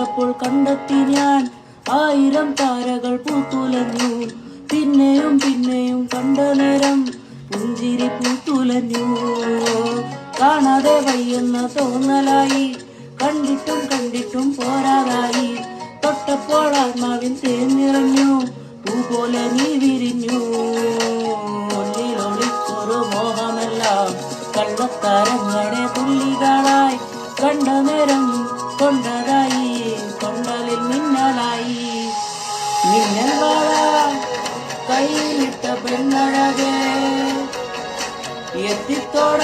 തൊട്ടപ്പോൾ കണ്ടെത്തി ഞാൻ 1000 താരകൾ പൂത്തുലഞ്ഞു. പിന്നെയും പിന്നെയും കണ്ട നേരം പുഞ്ചിരി പൂത്തുലഞ്ഞു. കാണാതെ വയ്യെന്ന തോന്നലായി, കണ്ടിട്ടും കണ്ടിട്ടും പോരാതായി. തൊട്ടപ്പോൾ ആത്മാവിൻ തേന്നിറഞ്ഞു, പൂ പോലെ നീ വിരിഞ്ഞു. ഒളിച്ചൊരു മോഹമെല്ലാം കള്ളത്താരങ്ങളുടെ തുള്ളികളായി, കണ്ട നേരം കൊണ്ടതായി, കൊണ്ടലിൽ മിന്നലായി. മിന്നൽ വാഴ കയ്യിലിട്ട പെണ്ണഴകേ, എത്തിത്തോട